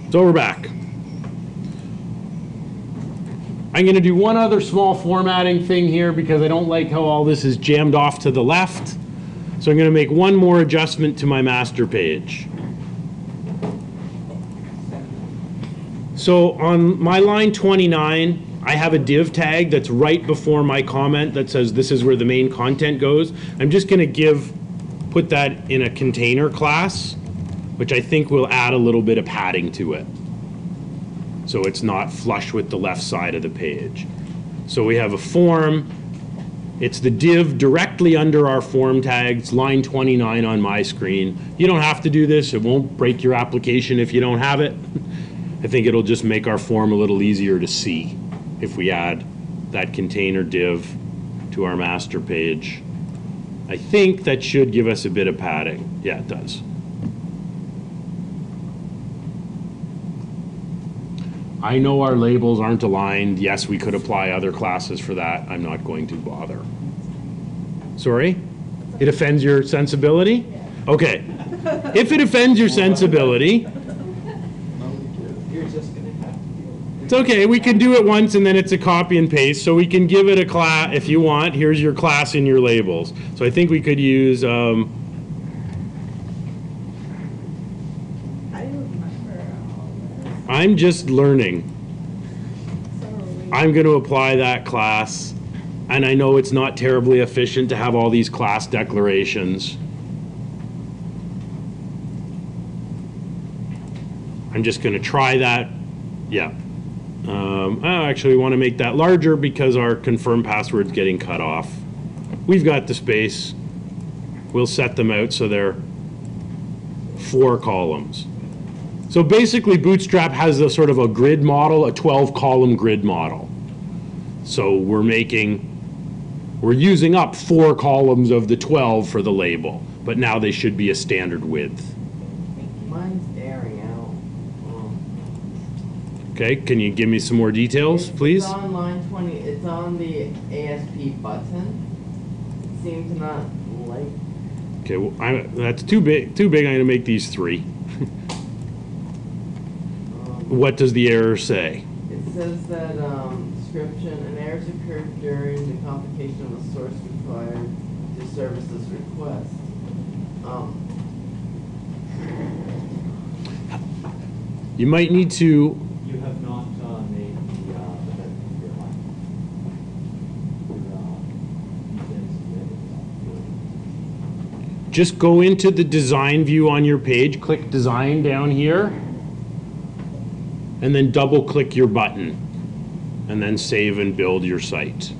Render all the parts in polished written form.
So we're back. I'm going to do one other small formatting thing here because I don't like how all this is jammed off to the left. So I'm going to make one more adjustment to my master page. So on my line 29, I have a div tag that's right before my comment that says this is where the main content goes. I'm just going to put that in a container class, which I think will add a little bit of padding to it, so it's not flush with the left side of the page. So we have a form. It's the div directly under our form tags, line 29 on my screen. You don't have to do this. It won't break your application if you don't have it. I think it'll just make our form a little easier to see if we add that container div to our master page. I think that should give us a bit of padding. Yeah, it does. I know our labels aren't aligned. Yes, we could apply other classes for that. I'm not going to bother. Sorry? It offends your sensibility? Okay. If it offends your sensibility, it's okay. We can do it once and then it's a copy and paste. So we can give it a class if you want. Here's your class in your labels. So I think we could use I'm just learning. I'm going to apply that class, and I know it's not terribly efficient to have all these class declarations. I'm just going to try that. Yeah. I actually want to make that larger because our confirm password's getting cut off. We've got the space. We'll set them out so they're 4 columns. So basically, Bootstrap has a sort of a grid model, a 12-column grid model. So we're using up 4 columns of the 12 for the label, but now they should be a standard width. Mine's airing out. Okay, can you give me some more details, please? It's on line 20. It's on the ASP button. It seems to not like. Okay, well, that's too big. Too big. I'm going to make these 3. What does the error say? It says that description, an error occurred during the computation of the source required to service this request. You might need to. You have not made the line. Just go into the design view on your page, click design down here, and then double click your button, and then save and build your site.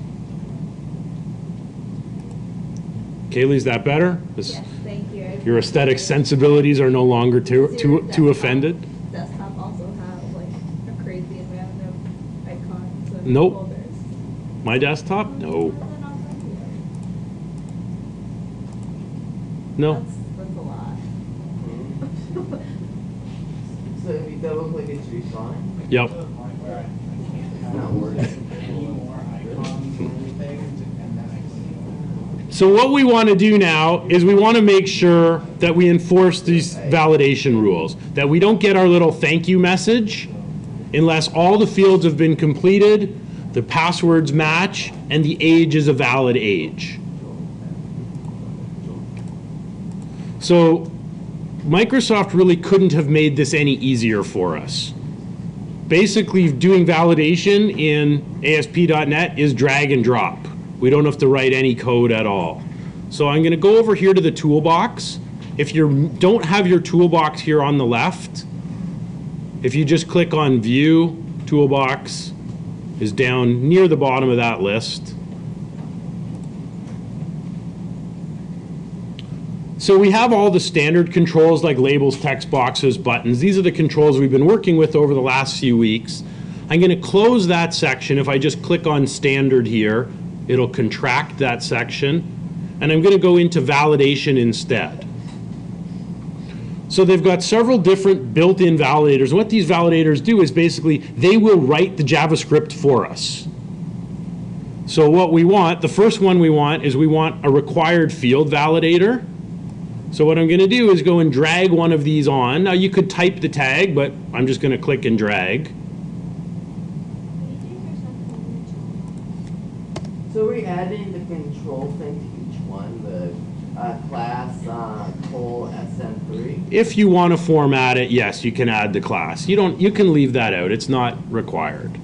Kaylee, is that better? Yes, thank you. Your aesthetic sensibilities are no longer too offended? Desktop also have like a crazy amount of icons and Nope. folders. My desktop? No. No. That's a lot. So if you double click, it should be fine. Yep. So what we want to do now is we want to make sure that we enforce these validation rules, that we don't get our little thank you message unless all the fields have been completed, the passwords match, and the age is a valid age. So Microsoft really couldn't have made this any easier for us. Basically, doing validation in ASP.NET is drag and drop. We don't have to write any code at all. So I'm going to go over here to the toolbox. If you don't have your toolbox here on the left, if you just click on View, Toolbox is down near the bottom of that list. So we have all the standard controls like labels, text boxes, buttons. These are the controls we've been working with over the last few weeks. I'm going to close that section. If I just click on standard here, it'll contract that section. And I'm going to go into validation instead. So they've got several different built-in validators. What these validators do is basically they will write the JavaScript for us. So what we want, the first one we want is we want a required field validator. So what I'm going to do is go and drag one of these on. Now you could type the tag, but I'm just going to click and drag. So are we adding the control thing to each one, the class col SM3? If you want to format it, yes, you can add the class. You can leave that out. It's not required.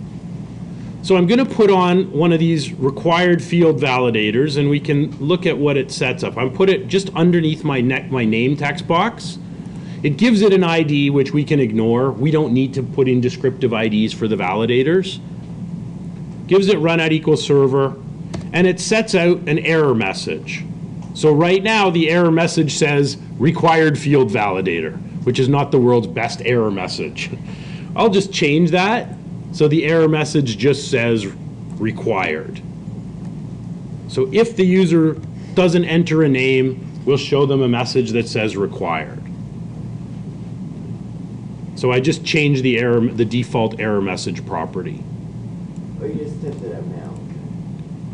So I'm going to put on one of these required field validators, and we can look at what it sets up. I'm put it just underneath my name text box. It gives it an ID, which we can ignore. We don't need to put in descriptive IDs for the validators. Gives it run at equals server, and it sets out an error message. So right now, the error message says required field validator, which is not the world's best error message. I'll just change that. So the error message just says required. So if the user doesn't enter a name, we'll show them a message that says required. So I just changed the default error message property. Or you just typed it out now?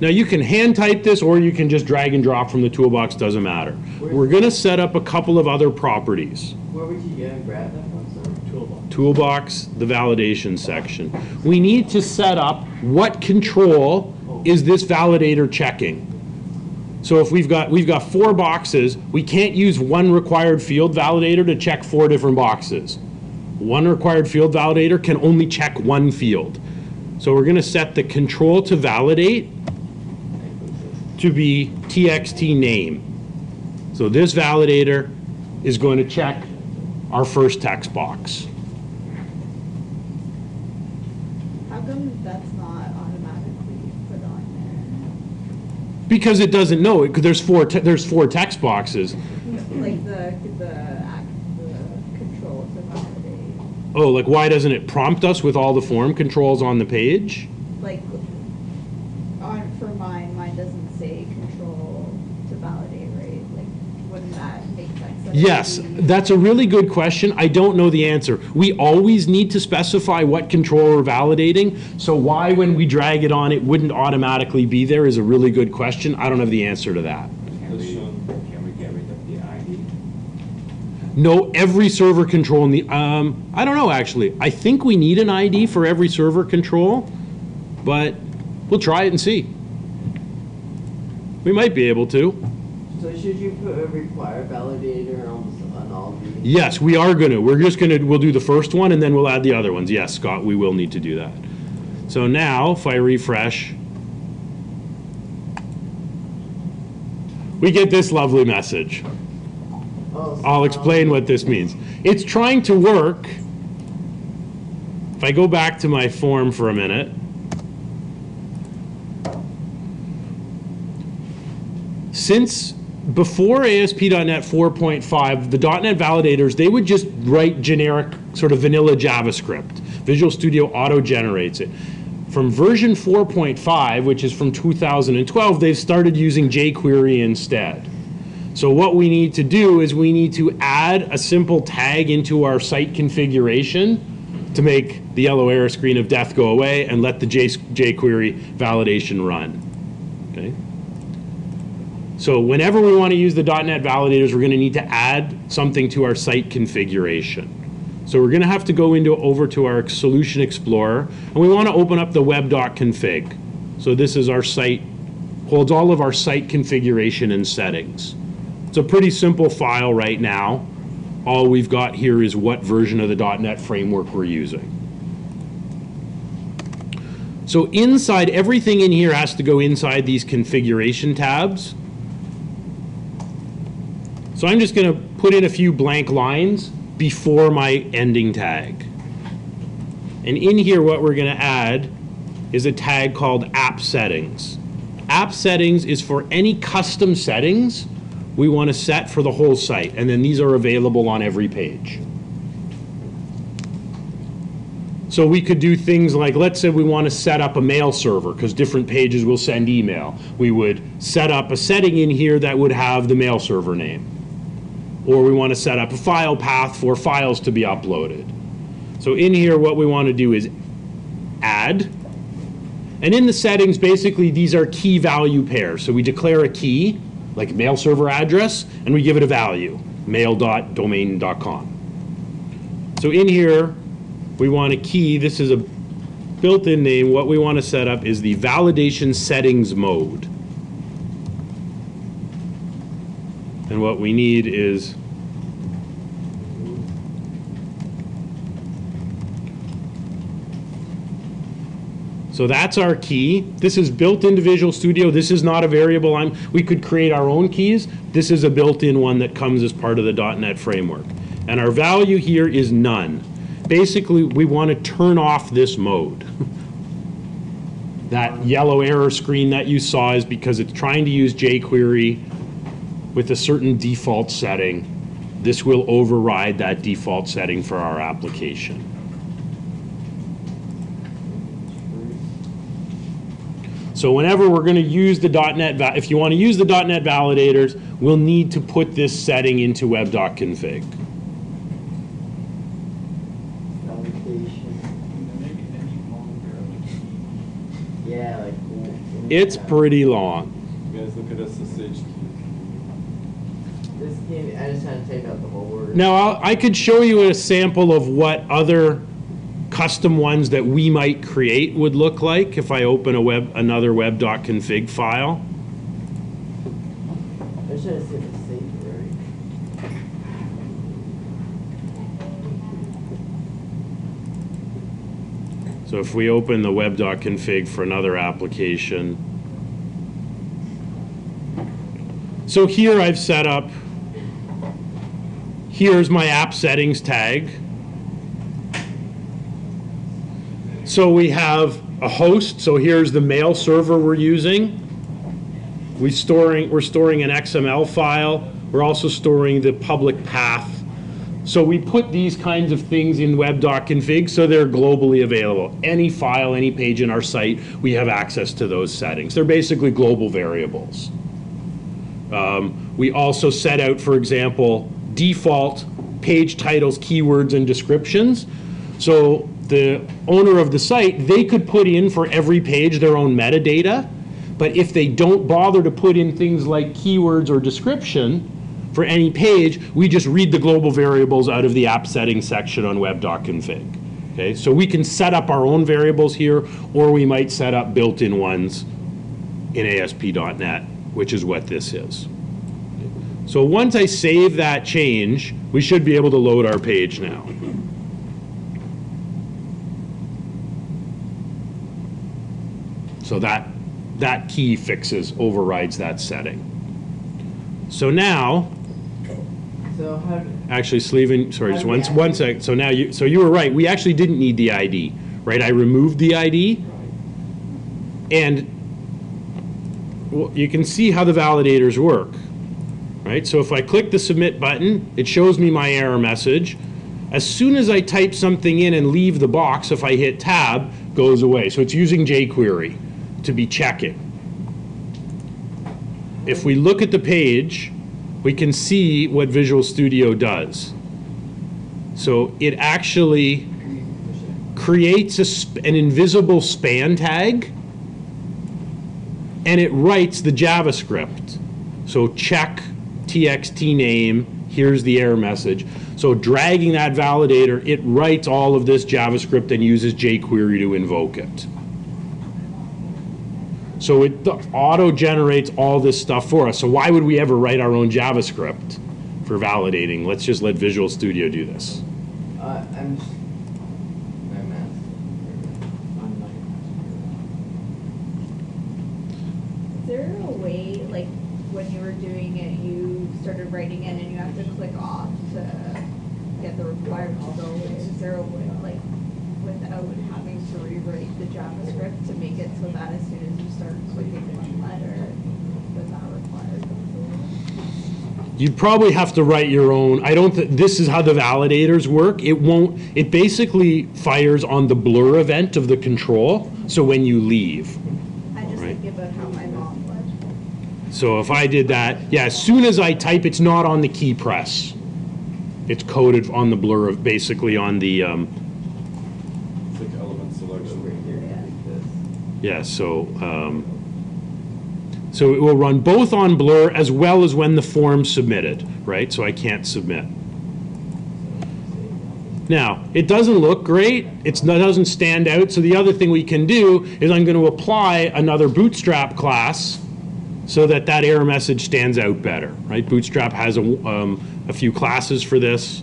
Now you can hand type this, or you can just drag and drop from the toolbox, doesn't matter. We're going to set up a couple of other properties. Where would you go and grab that from, sir? Toolbox, the validation section. We need to set up what control is this validator checking. So if we've got 4 boxes, we can't use one required field validator to check 4 different boxes. One required field validator can only check one field. So we're going to set the control to validate to be txt name. So this validator is going to check our first text box. How come that's not automatically put on Because it doesn't know it. There's four text boxes. there? Like the control to validate. Oh, like why doesn't it prompt us with all the form controls on the page? Like for mine doesn't say control to validate, right? Like wouldn't that make sense? That Yes, it would be- that's a really good question. I don't know the answer. We always need to specify what control we're validating, so why when we drag it on it wouldn't automatically be there is a really good question. I don't have the answer to that. Can we get rid of the ID? No, every server control in the, I don't know actually. I think we need an ID for every server control, but we'll try it and see. We might be able to. So should you put a required validator on all of these? Yes, we are gonna. We'll do the first one and then we'll add the other ones. Yes, Scott, we will need to do that. So now, if I refresh, we get this lovely message. Oh, so I'll explain what this means. It's trying to work. If I go back to my form for a minute, since before ASP.NET 4.5, the .NET validators, they would just write generic sort of vanilla JavaScript. Visual Studio auto-generates it. From version 4.5, which is from 2012, they've started using jQuery instead. So what we need to do is we need to add a simple tag into our site configuration to make the yellow error screen of death go away and let the jQuery validation run. Okay? So whenever we want to use the .NET validators, we're going to need to add something to our site configuration. So we're going to have to go over to our Solution Explorer, and we want to open up the web.config. So this is our site, holds all of our site configuration and settings. It's a pretty simple file right now. All we've got here is what version of the .NET framework we're using. So inside, everything in here has to go inside these configuration tabs. So I'm just going to put in a few blank lines before my ending tag. And in here what we're going to add is a tag called app settings. App settings is for any custom settings we want to set for the whole site, and then these are available on every page. So we could do things like, let's say we want to set up a mail server because different pages will send email. We would set up a setting in here that would have the mail server name. Or we want to set up a file path for files to be uploaded. So in here what we want to do is add. And in the settings, basically these are key value pairs. So we declare a key, like mail server address, and we give it a value, mail.domain.com. So in here, we want a key. This is a built-in name. What we want to set up is the validation settings mode. And what we need is so that's our key. This is built into Visual Studio. This is not a variable. We could create our own keys. This is a built-in one that comes as part of the .NET framework. And our value here is none. Basically, we want to turn off this mode. That yellow error screen that you saw is because it's trying to use jQuery with a certain default setting. This will override that default setting for our application. So whenever we're going to use the .NET, if you want to use the .NET validators, we'll need to put this setting into web.config. Yeah, like It's pretty long. You guys look at SSH keys. this game. I just had to take out the whole word. Now, I could show you a sample of what other custom ones that we might create would look like if I open another web.config file. I should have seen the safe right. So if we open the web.config for another application. So here I've set up, here's my app settings tag. So we have a host, so here's the mail server we're using. We're storing an XML file. We're also storing the public path. So we put these kinds of things in web.config so they're globally available. Any file, any page in our site, we have access to those settings. They're basically global variables. We also set out, for example, default page titles, keywords, and descriptions. So the owner of the site, they could put in for every page their own metadata, but if they don't bother to put in things like keywords or description for any page, we just read the global variables out of the app settings section on web.config. Okay, so we can set up our own variables here, or we might set up built-in ones in ASP.NET, which is what this is. So once I save that change, we should be able to load our page now. So that key overrides that setting. So now, So how? actually, Sleven, sorry, just one sec. So now you were right. We actually didn't need the ID, right? I removed the ID, and well, you can see how the validators work, right? So if I click the submit button, it shows me my error message. As soon as I type something in and leave the box, if I hit tab, goes away. So it's using jQuery to be checking. If we look at the page, we can see what Visual Studio does. So it actually creates an invisible span tag, and it writes the JavaScript. So check txt name, here's the error message. So dragging that validator, it writes all of this JavaScript and uses jQuery to invoke it. So it auto-generates all this stuff for us. So why would we ever write our own JavaScript for validating? Let's just let Visual Studio do this. I'm just. I'm Is there a way, like, when you were doing it, you started writing it and you have to click off to get the required to go? Is there a way, like, without having to rewrite the JavaScript to make it so that as soon as you start clicking one letter, does that require? You'd probably have to write your own. This is how the validators work. It basically fires on the blur event of the control, so when you leave. I just Right. think about how my mom would. So if I did that, yeah, as soon as I type, it's not on the key press. It's coded on the blur of, basically on the, It's like element selection. right here like this. yeah, so, So it will run both on Blur as well as when the form's submitted, right? So I can't submit. Now, it doesn't look great. It doesn't stand out. So the other thing we can do is I'm going to apply another Bootstrap class so that that error message stands out better, right? Bootstrap has a few classes for this.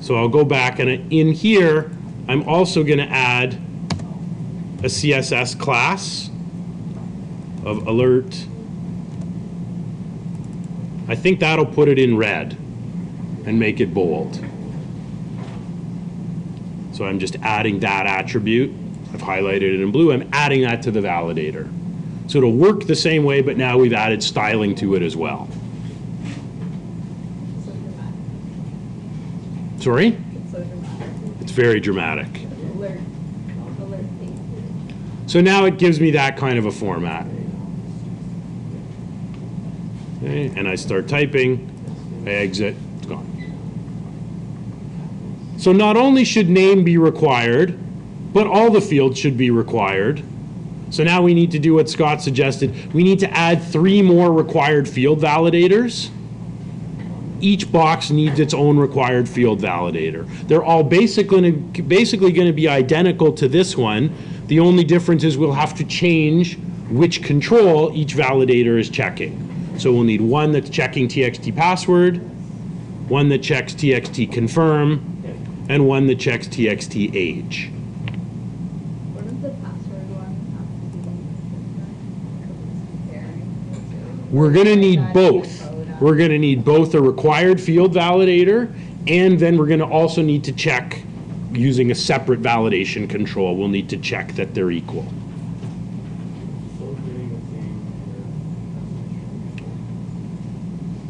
So I'll go back, and in here, I'm also going to add a CSS class of alert. I think that'll put it in red and make it bold. So I'm just adding that attribute. I've highlighted it in blue. I'm adding that to the validator. So it'll work the same way, but now we've added styling to it as well. So dramatic. Sorry? It's so dramatic. It's very dramatic. Alert thing. So now it gives me that kind of a format. Okay, and I start typing, I exit, it's gone. So not only should name be required, but all the fields should be required. So now we need to do what Scott suggested. We need to add 3 more required field validators. Each box needs its own required field validator. They're all basically going to be identical to this one. The only difference is we'll have to change which control each validator is checking. So we'll need one that's checking TXT password, one that checks TXT confirm, and one that checks TXT age. What does the password one have to be comparing? We're going to need both. We're going to need both a required field validator, and then we're going to also need to check using a separate validation control. We'll need to check that they're equal.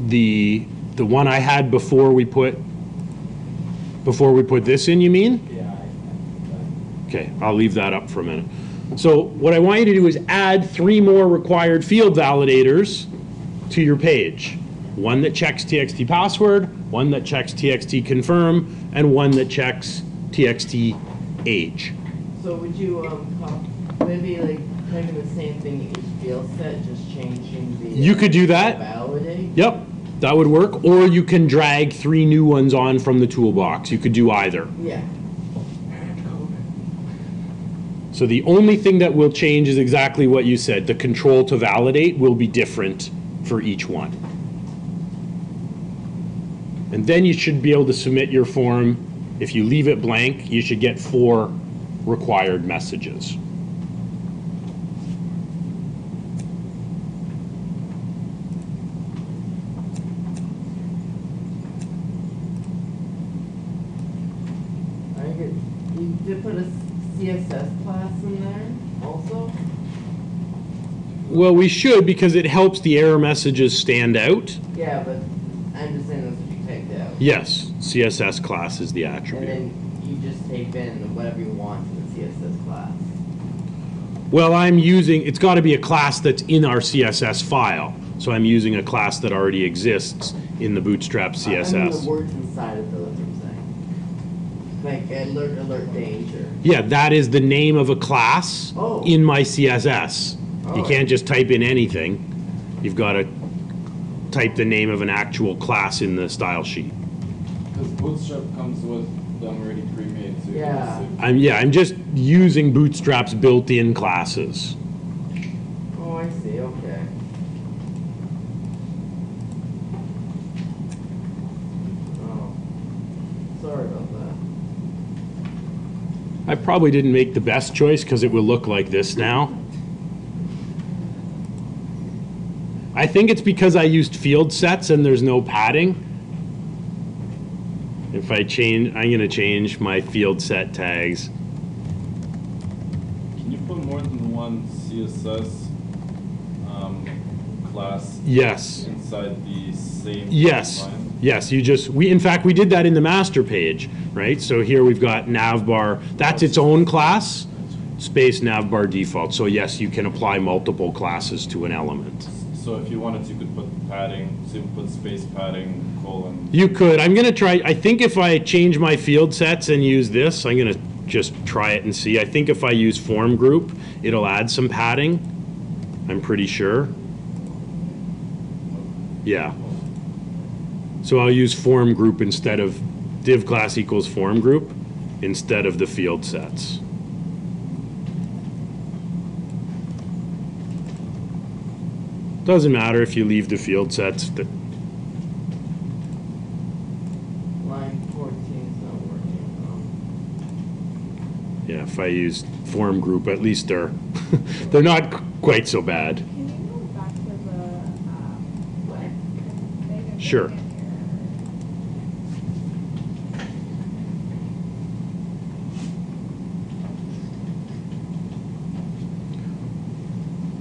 The one I had before we put this in, you mean? Yeah. Okay, I'll leave that up for a minute. So what I want you to do is add 3 more required field validators to your page. One that checks TXT password, one that checks TXT confirm, and one that checks TXT age. So would you maybe like typing the same thing in each field set, just changing the You could do that. validate? Yep, that would work. Or you can drag 3 new ones on from the toolbox. You could do either. Yeah. So the only thing that will change is exactly what you said. The control to validate will be different for each one. And then you should be able to submit your form. If you leave it blank, you should get 4 required messages. You did put a CSS class in there also? Well, we should, because it helps the error messages stand out. Yeah, but I'm just saying that's what you typed out. Yes, CSS class is the And attribute. then you just type in whatever you want in the CSS class. Well, I'm using, it's got to be a class that's in our CSS file. So I'm using a class that already exists in the Bootstrap I mean the CSS. words inside of it, that's what I'm saying. Like alert danger. Yeah, that is the name of a class Oh. in my CSS. You Oh. can't just type in anything. You've got to type the name of an actual class in the style sheet. Because Bootstrap comes with them already pre-made, so you Yeah. can just I'm just using Bootstrap's built-in classes. Oh, I see, okay. Oh. Sorry about that. I probably didn't make the best choice because it will look like this now. I think it's because I used field sets and there's no padding. If I change, I'm going to change my field set tags. Can you put more than one CSS class Yes. inside the same Yes. line? Yes, in fact, we did that in the master page, right? So here we've got navbar, that's its own class, space navbar default. So yes, you can apply multiple classes to an element. So if you wanted to, you could put padding, so you could put space padding, colon. You could. I'm going to try. I think if I change my field sets and use this, I'm going to just try it and see. I think if I use form group, it'll add some padding. I'm pretty sure. Yeah. So I'll use form group instead of div class equals form group instead of the field sets. Doesn't matter if you leave the field sets. Line 14 is not working. Yeah, if I use form group, at least they're they're not quite so bad. Can you go back to the, config Sure. again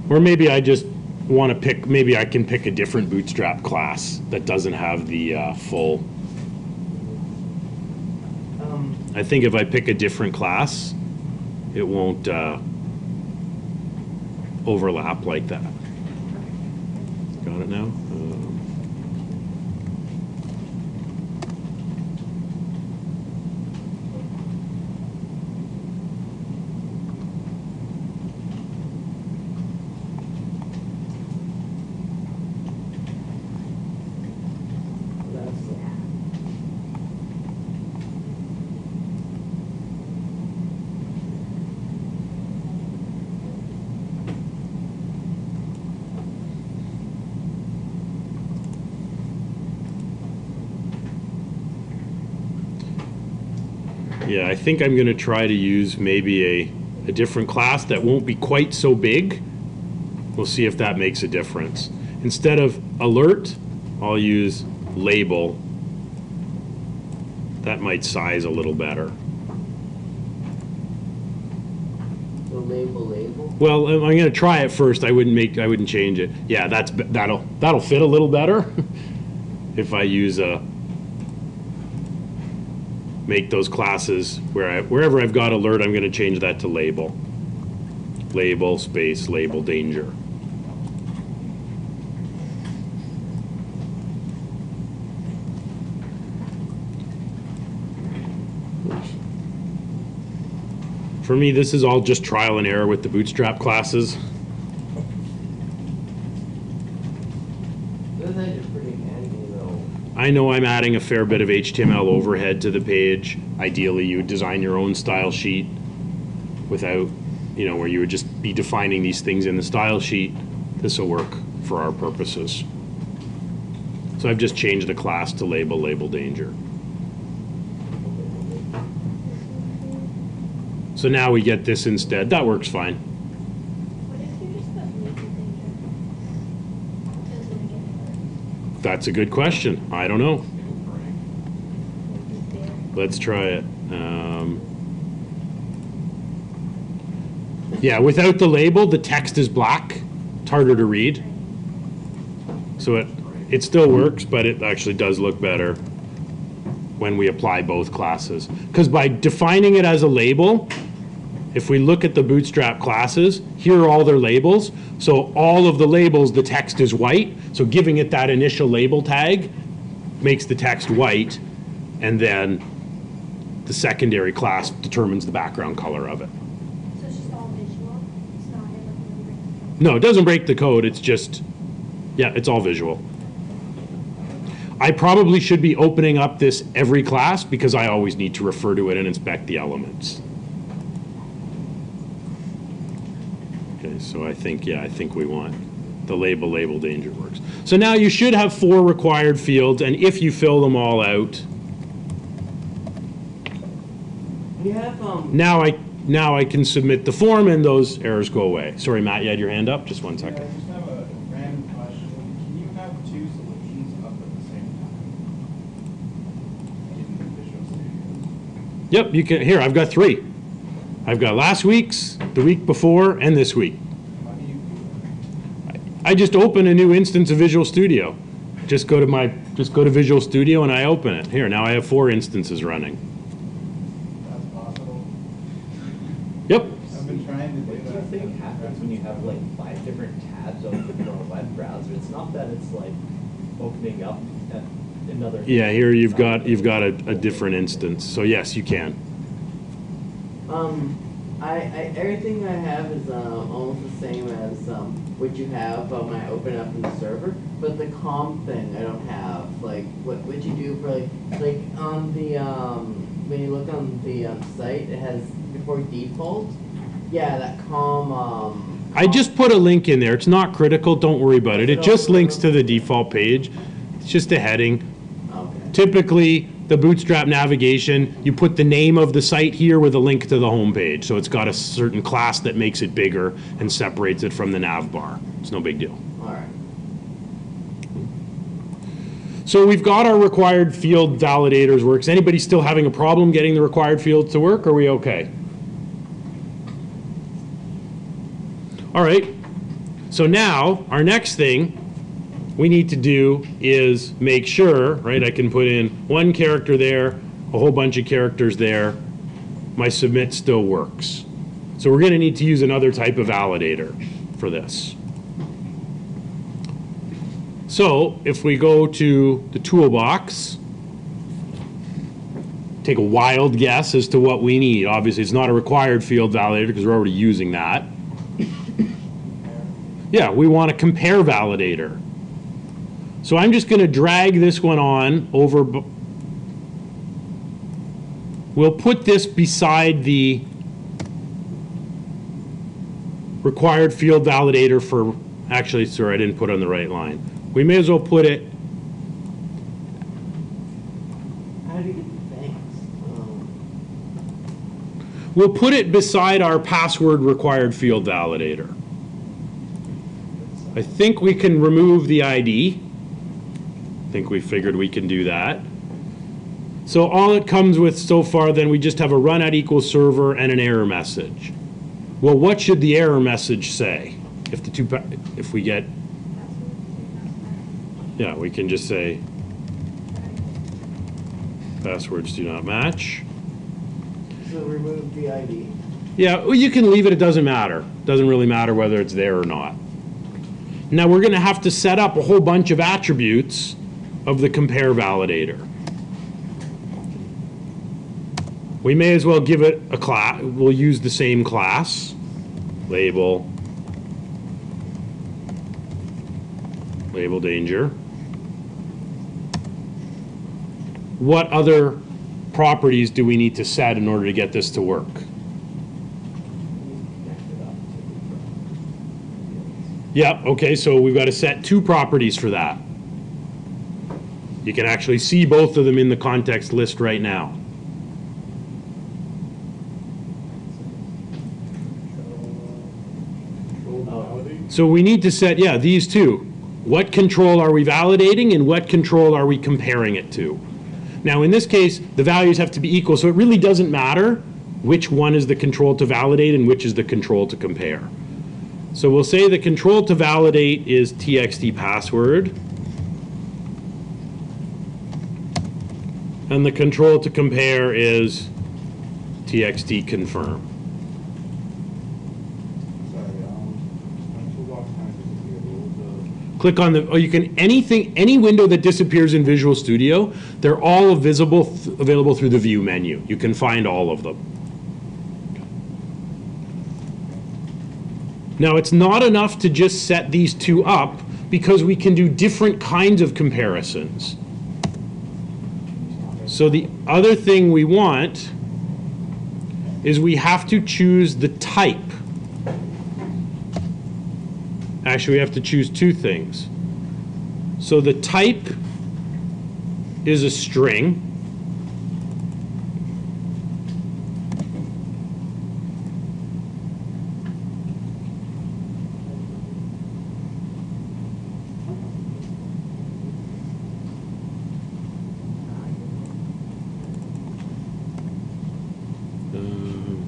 Or maybe I just want to pick, maybe I can pick a different Bootstrap class that doesn't have the full. I think if I pick a different class, it won't overlap like that. Got it now? Yeah, I think I'm going to try to use maybe a different class that won't be quite so big. We'll see if that makes a difference. Instead of alert, I'll use label. That might size a little better. So label. Well, I'm going to try it first. I wouldn't change it. Yeah, that'll fit a little better if I use make those classes wherever I've got alert, I'm going to change that to label. Label space label danger. For me, this is all just trial and error with the Bootstrap classes. Those are pretty handy though. I know I'm adding a fair bit of HTML overhead to the page. Ideally, you would design your own style sheet without, where you would just be defining these things in the style sheet. This will work for our purposes. So I've just changed the class to label danger. So now we get this instead. That works fine. What if you just put label danger? Does it get alert? That's a good question. I don't know. Let's try it. Yeah, without the label, the text is black. It's harder to read. So it still works, but it actually does look better when we apply both classes. Because by defining it as a label, if we look at the Bootstrap classes, here are all their labels. So all of the labels, the text is white. So giving it that initial label tag makes the text white, and then the secondary class determines the background color of it. So it's just all visual? It's not like No, it doesn't break the code. It's just, yeah, it's all visual. I probably should be opening up this every class because I always need to refer to it and inspect the elements. Okay, so I think we want the label danger works. So now you should have 4 required fields, and if you fill them all out, You have now I can submit the form and those errors go away. Sorry, Matt, you had your hand up? Just one Yeah, I second. just have a random question. Can you have 2 solutions up at the same time in Visual Studio? Yep, you can. Here, I've got 3. I've got last week's, the week before, and this week. How do you do that? I just open a new instance of Visual Studio. Just go to Visual Studio and I open it. Here, now I have 4 instances running. That's possible. Yep. I've been trying to do What do you that. think happens when you have like 5 different tabs open on a web browser? It's not that it's like opening up at another. Yeah, here you've got a different instance. So yes, you can. Everything I have is almost the same as what you have when I open up in the server, but the comp thing I don't have. Like what you do for like on the when you look on the site, it has before default. Yeah, that I just put a link in there. It's not critical. Don't worry about it. It just links to the default page. It's just a heading. Okay. Typically, the Bootstrap navigation, you put the name of the site here with a link to the home page. So it's got a certain class that makes it bigger and separates it from the nav bar. It's no big deal. All right. So we've got our required field validators works. Anybody still having a problem getting the required fields to work? Are we okay? All right. So now our next thing we need to do is make sure, right, I can put in one character there, a whole bunch of characters there. My submit still works. So we're going to need to use another type of validator for this. So if we go to the toolbox, take a wild guess as to what we need. Obviously, it's not a required field validator because we're already using that. Yeah, we want a compare validator. So I'm just going to drag this one on over. We'll put this beside the required field validator for, actually, sorry, I didn't put it on the right line. We may as well put it. How do you get the thanks? We'll put it beside our password required field validator. I think we can remove the ID. I think we figured we can do that. So all it comes with so far, then we just have a run at equals server and an error message. Well, what should the error message say? If we get, yeah, we can just say passwords do not match. So remove the ID. Yeah, well, you can leave it. It doesn't matter. Doesn't really matter whether it's there or not. Now we're going to have to set up a whole bunch of attributes of the compare validator. We may as well give it a class. We'll use the same class. Label. Label danger. What other properties do we need to set in order to get this to work? Yep, okay, so we've got to set two properties for that. You can actually see both of them in the context list right now. So we need to set, yeah, these two. What control are we validating and what control are we comparing it to? Now in this case, the values have to be equal, so it really doesn't matter which one is the control to validate and which is the control to compare. So we'll say the control to validate is txt password. And the control to compare is txt confirm. Click on the, oh, you can, any window that disappears in Visual Studio, they're all available through the View menu. You can find all of them. Now, it's not enough to just set these two up because we can do different kinds of comparisons. So the other thing we want is we have to choose the type. Actually, we have to choose two things. So the type is a string.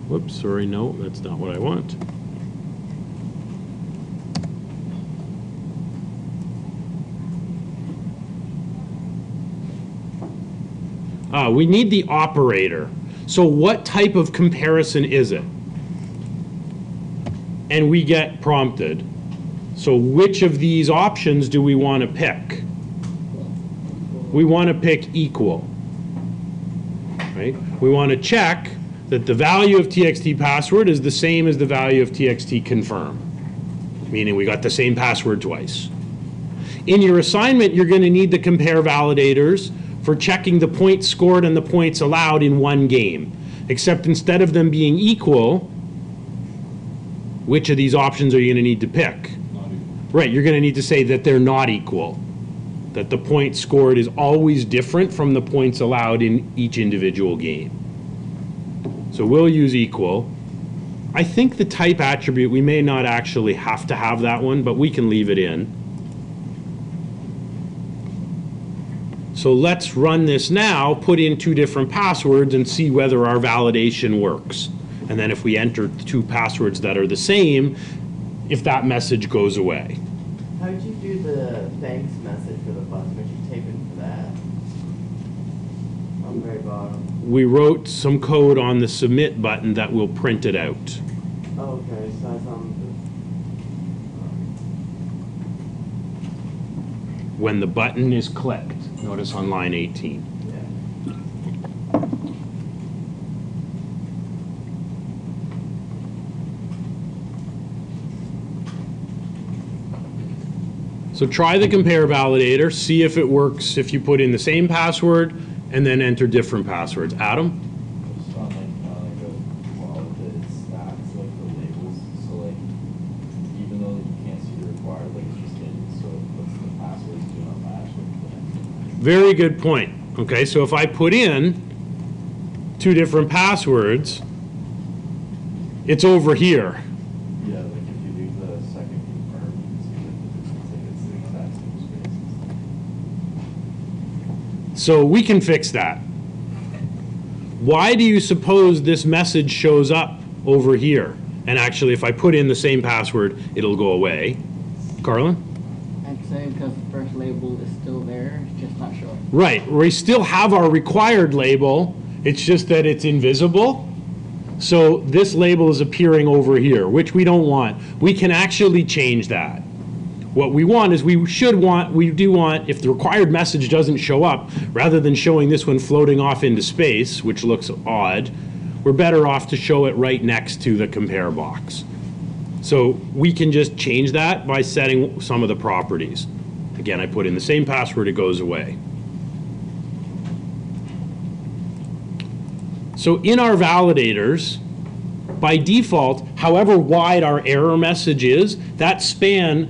Whoops, sorry, no, that's not what I want. We need the operator. So what type of comparison is it? And we get prompted. So which of these options do we want to pick? We want to pick equal. Right? We want to check that the value of txt password is the same as the value of txt confirm, meaning we got the same password twice. In your assignment, you're going to need the compare validators for checking the points scored and the points allowed in one game, except instead of them being equal, which of these options are you going to need to pick? Not equal. Right, you're going to need to say that they're not equal, that the points scored is always different from the points allowed in each individual game. So we'll use equal. I think the type attribute, we may not actually have to have that one, but we can leave it in. So let's run this now, put in 2 different passwords and see whether our validation works. And then if we enter 2 passwords that are the same, if that message goes away. How did you do the thanks message for the bus? What did you type in for that? On the very bottom. We wrote some code on the submit button that will print it out. Oh, okay, so that's on When the button is clicked, notice on line 18. yeah. So try the compare validator, see if it works if you put in the same password and then enter different passwords. Adam? Just on well, it stacks like the labels, so like even though you can't see the required, like it's just hidden, so it puts the passwords do not match with the Very good point. Okay, so if I put in 2 different passwords, it's over here. yeah, like if you do the second confirm, you can see that it's the exact same space. So we can fix that. Why do you suppose this message shows up over here? And actually, if I put in the same password, it'll go away. Carlin? I'd say because the first label is still there, it's just not showing. Right, we still have our required label, it's just that it's invisible. So this label is appearing over here, which we don't want. We can actually change that. What we want is we do want, if the required message doesn't show up, rather than showing this one floating off into space, which looks odd, we're better off to show it right next to the compare box. So we can just change that by setting some of the properties. Again, I put in the same password, it goes away. So in our validators, by default, however wide our error message is, that span,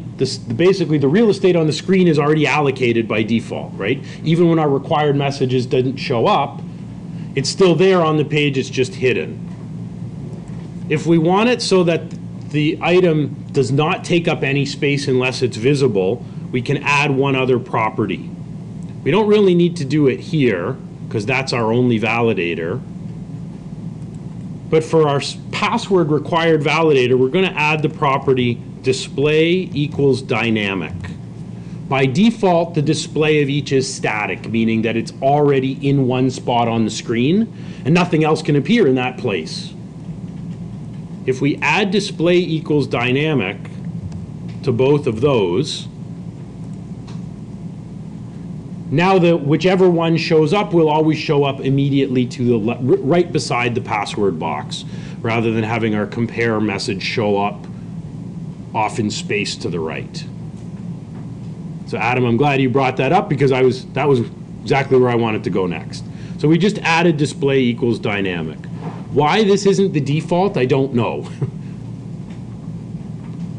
basically the real estate on the screen is already allocated by default, right? Even when our required messages didn't show up, it's still there on the page, it's just hidden. If we want it so that the item does not take up any space unless it's visible, we can add one other property. We don't really need to do it here, because that's our only validator. But for our password required validator, we're going to add the property display equals dynamic. By default, the display of each is static, meaning that it's already in one spot on the screen, and nothing else can appear in that place. If we add display equals dynamic to both of those, now whichever one shows up will always show up immediately to the right beside the password box, rather than having our compare message show up off in space to the right. So Adam, I'm glad you brought that up because that was exactly where I wanted to go next. So we just added display equals dynamic. Why this isn't the default, I don't know.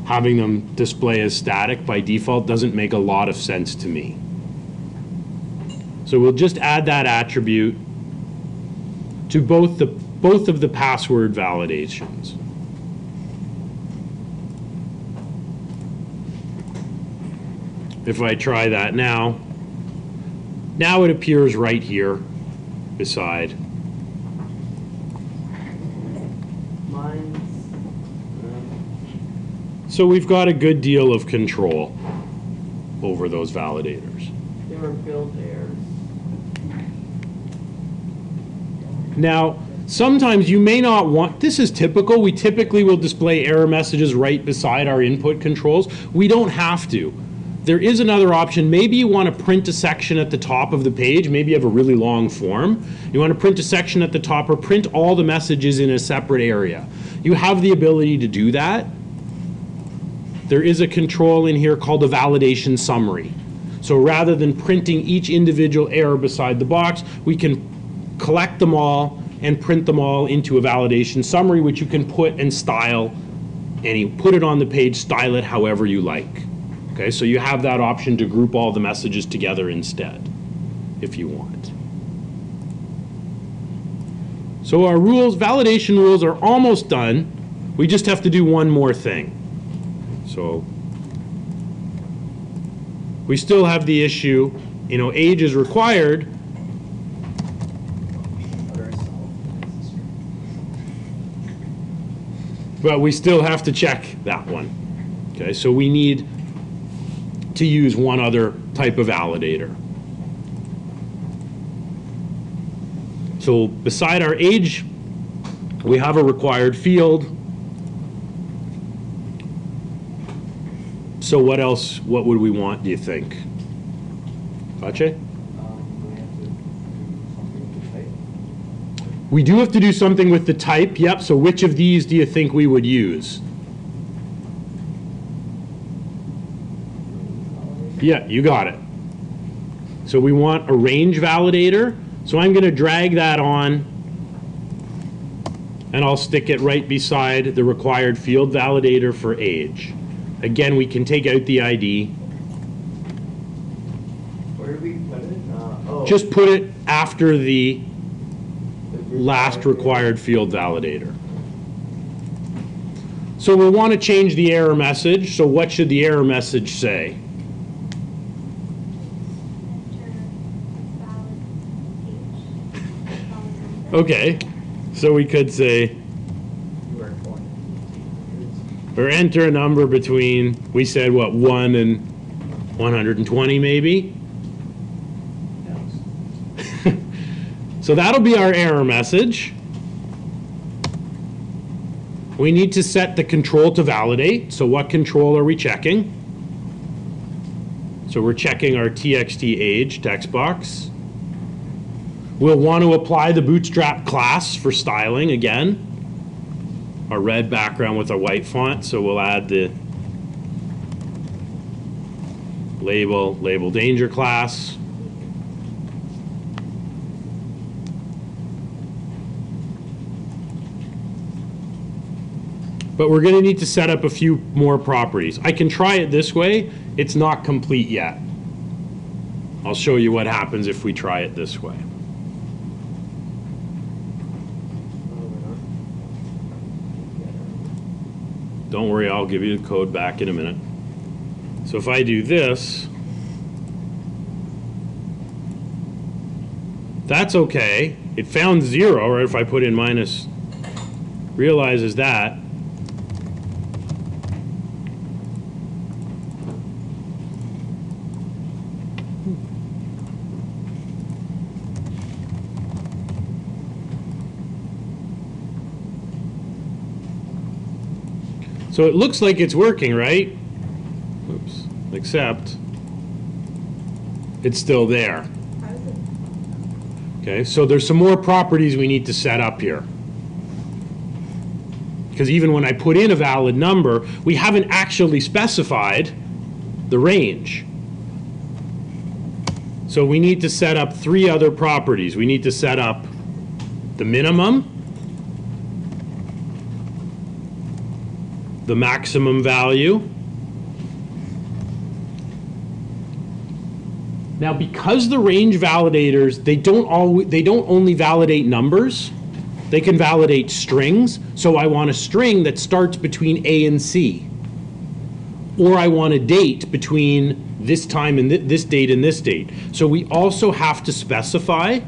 Having them display as static by default doesn't make a lot of sense to me. So we'll just add that attribute to both of the password validations. If I try that now it appears right here beside. So we've got a good deal of control over those validators. They were built errors. Now, sometimes you may not want, this is typical, we typically will display error messages right beside our input controls. We don't have to. there is another option. Maybe you want to print a section at the top of the page. Maybe you have a really long form. You want to print a section at the top or print all the messages in a separate area. You have the ability to do that. There is a control in here called a validation summary. So rather than printing each individual error beside the box, we can collect them all and print them all into a validation summary, which you can put and style, and you put it on the page, style it however you like. Okay, so you have that option to group all the messages together instead, if you want. So our rules, validation rules are almost done. We just have to do one more thing. So we still have the issue, you know, age is required. But we still have to check that one. Okay, so we need to use one other type of validator. So beside our age, we have a required field. So what else, what would we want, do you think? Pache? We do have to do something with the type, yep. So which of these do you think we would use? Yeah, you got it. So we want a range validator. So I'm going to drag that on, and I'll stick it right beside the required field validator for age. Again, we can take out the ID. Where do we put it? Oh. Just put it after the last required field validator. So we'll want to change the error message. So what should the error message say? Okay, so we could say, or enter a number between, we said what, 1 and 120 maybe? So that'll be our error message. We need to set the control to validate. So what control are we checking? So we're checking our txt age text box. We'll want to apply the bootstrap class for styling again. Our red background with a white font, so we'll add the label danger class. But we're going to need to set up a few more properties. I can try it this way. It's not complete yet. I'll show you what happens if we try it this way. Don't worry, I'll give you the code back in a minute. So if I do this, that's okay. It found 0, or if I put in minus, realizes that. So it looks like it's working, right? Oops. Except it's still there. Okay, so there's some more properties we need to set up here. Because even when I put in a valid number, we haven't actually specified the range. So we need to set up 3 other properties. We need to set up the minimum, the maximum value. Now, because the range validators, they don't only validate numbers, they can validate strings. So I want a string that starts between A and C. Or I want a date between this time and this date and this date. So we also have to specify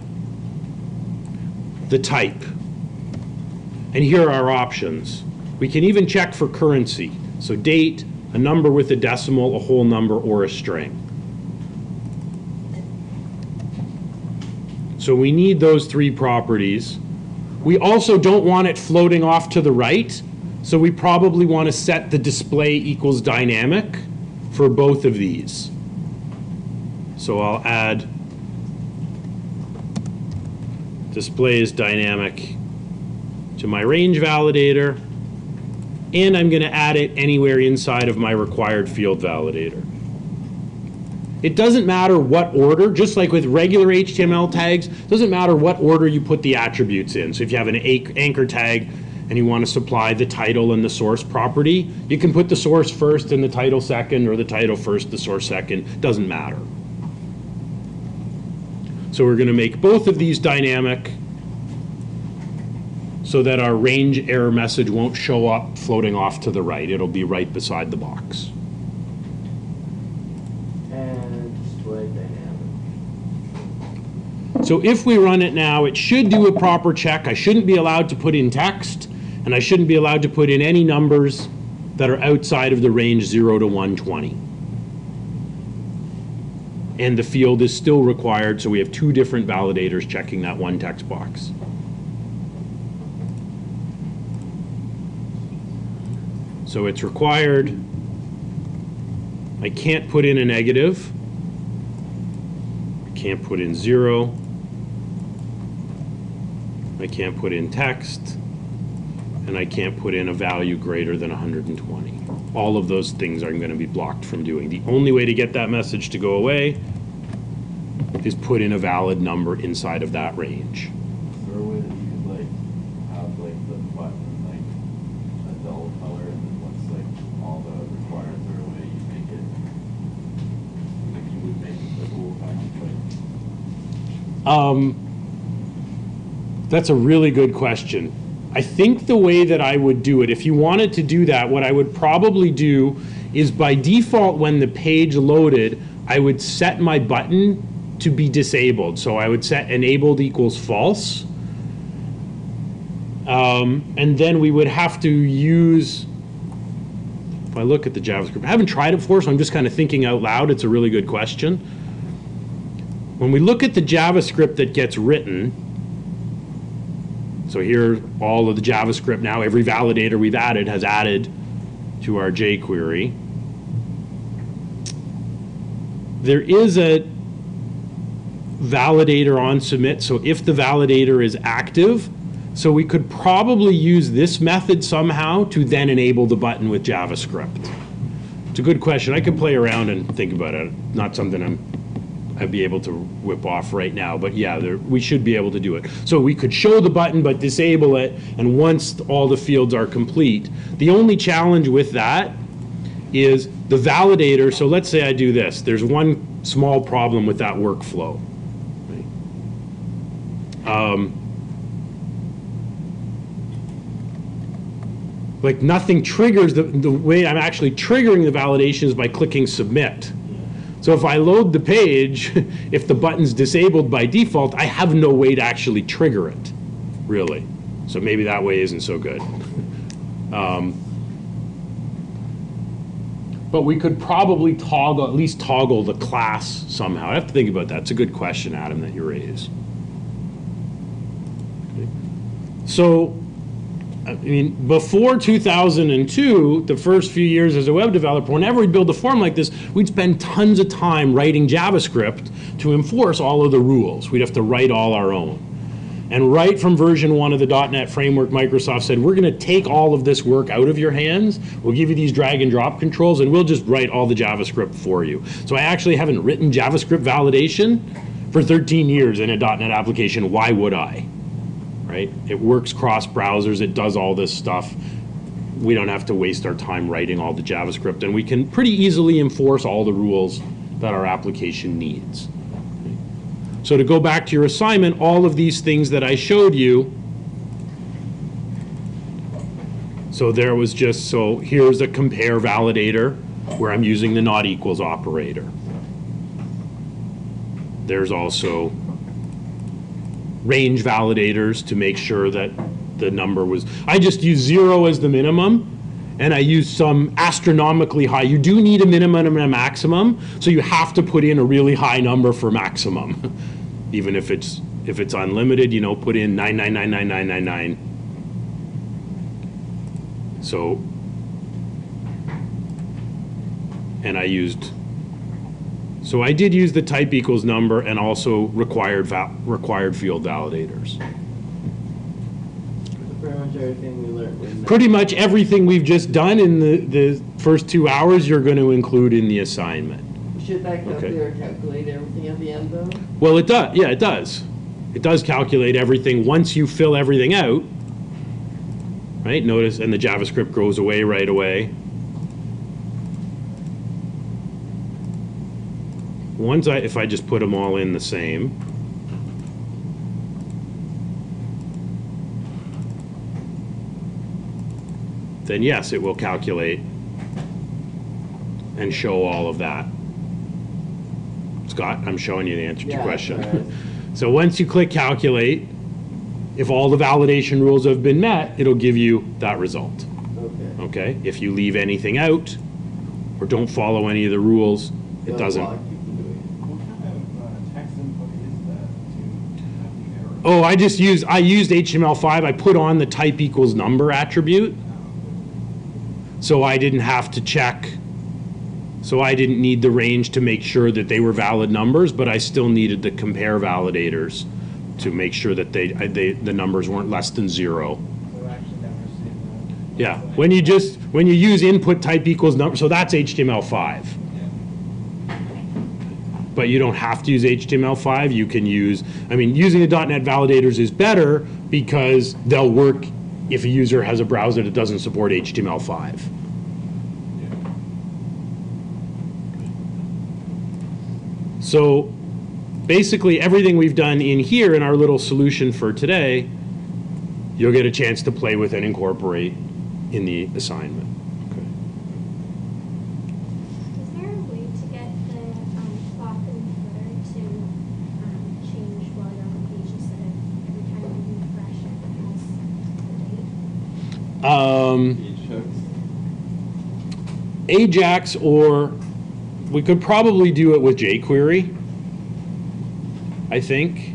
the type. And here are our options. We can even check for currency. So date, a number with a decimal, a whole number, or a string. So we need those 3 properties. We also don't want it floating off to the right, so we probably want to set the display equals dynamic for both of these. So I'll add display is dynamic to my range validator, and I'm going to add it anywhere inside of my required field validator. It doesn't matter what order, just like with regular HTML tags, it doesn't matter what order you put the attributes in. So if you have an anchor tag and you want to supply the title and the source property, you can put the source first and the title second, or the title first, the source second, doesn't matter. So we're going to make both of these dynamic so that our range error message won't show up floating off to the right. It'll be right beside the box. And display dynamic. So if we run it now, it should do a proper check. I shouldn't be allowed to put in text, and I shouldn't be allowed to put in any numbers that are outside of the range 0 to 120. And the field is still required, so we have two different validators checking that one text box. So it's required. I can't put in a negative. I can't put in 0. I can't put in text. And I can't put in a value greater than 120. All of those things are going to be blocked from doing. The only way to get that message to go away is put in a valid number inside of that range. Is there a way that you could like have like the button like a dull color, and then once like all the requirements are away, you make it like you would make the cool kind of like. That's a really good question. I think the way that I would do it, if you wanted to do that, what I would probably do is by default when the page loaded, I would set my button to be disabled. So I would set enabled equals false. And then we would have to use, if I look at the JavaScript, I haven't tried it before, so I'm just kind of thinking out loud. It's a really good question. When we look at the JavaScript that gets written, so here, all of the JavaScript now, every validator we've added has added to our jQuery. There is a validator on submit, so if the validator is active, so we could probably use this method somehow to then enable the button with JavaScript. It's a good question. I could play around and think about it. Not something I'd be able to whip off right now, but yeah, we should be able to do it. So we could show the button but disable it, and once all the fields are complete. The only challenge with that is the validator. So let's say I do this. There's one small problem with that workflow. Like nothing triggers, the way I'm actually triggering the validation is by clicking submit. So if I load the page, if the button's disabled by default, I have no way to actually trigger it, really. So maybe that way isn't so good. But we could probably toggle, at least toggle the class somehow. I have to think about that. It's a good question, Adam, that you raise. So, I mean, before 2002, the first few years as a web developer, whenever we'd build a form like this, we'd spend tons of time writing JavaScript to enforce all of the rules. We'd have to write all our own. And right from version 1 of the .NET framework, Microsoft said, we're going to take all of this work out of your hands. We'll give you these drag and drop controls, and we'll just write all the JavaScript for you. So I actually haven't written JavaScript validation for 13 years in a .NET application. Why would I? Right? It works cross browsers, it does all this stuff. We don't have to waste our time writing all the JavaScript, and we can pretty easily enforce all the rules that our application needs. So to go back to your assignment, all of these things that I showed you, so there was just, so here's a compare validator where I'm using the not equals operator. There's also range validators to make sure that the number was, I just use 0 as the minimum, and I use some astronomically high. You do need a minimum and a maximum, so you have to put in a really high number for maximum. Even if it's unlimited, you know, put in 9999999. So and I used, so I did use the type equals number and also required field validators. Pretty much everything we learned was that. Pretty much everything we've just done in the first 2 hours, you're going to include in the assignment. Should that Okay. calculate everything at the end though? Well, it does. Yeah, it does. It does calculate everything once you fill everything out. Right? Notice, and the JavaScript goes away right away. If I just put them all in the same. Then yes, it will calculate and show all of that. Scott, I'm showing you the answer to your Yeah, question. alright. So once you click calculate, if all the validation rules have been met, it'll give you that result. Okay. Okay? If you leave anything out or don't follow any of the rules, it Don't doesn't. block you from doing What kind of text input is that to have the Oh, error? I used HTML5. I put on the type equals number attribute. So I didn't have to check. So I didn't need the range to make sure that they were valid numbers, but I still needed the compare validators to make sure that the numbers weren't less than 0. So actually never seen that. Yeah, when you use input type equals number, so that's HTML5. But you don't have to use HTML5. You can use, using the .NET validators is better because they'll work if a user has a browser that doesn't support HTML5. So basically everything we've done in here in our little solution for today, you'll get a chance to play with and incorporate in the assignment. Okay. Is there a way to get the clock and footer to change while you're on the page instead of every time you refresh it has the date? Ajax, or we could probably do it with jQuery, I think.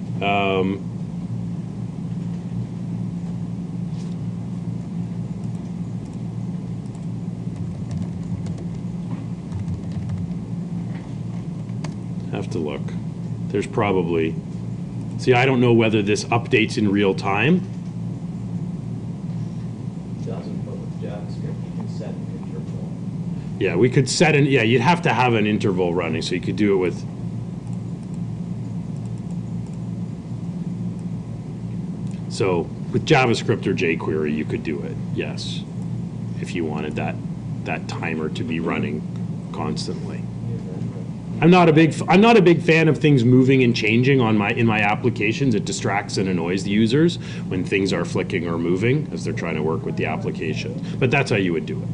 Have to look. There's probably, see, I don't know whether this updates in real time. Doesn't, but with JavaScript, you can set an interval. Yeah, we could set you'd have to have an interval running, so you could do it with. So with JavaScript or jQuery, you could do it, yes, if you wanted that timer to be running constantly. I'm not a big fan of things moving and changing in my applications. It distracts and annoys the users when things are flicking or moving as they're trying to work with the application. But that's how you would do it.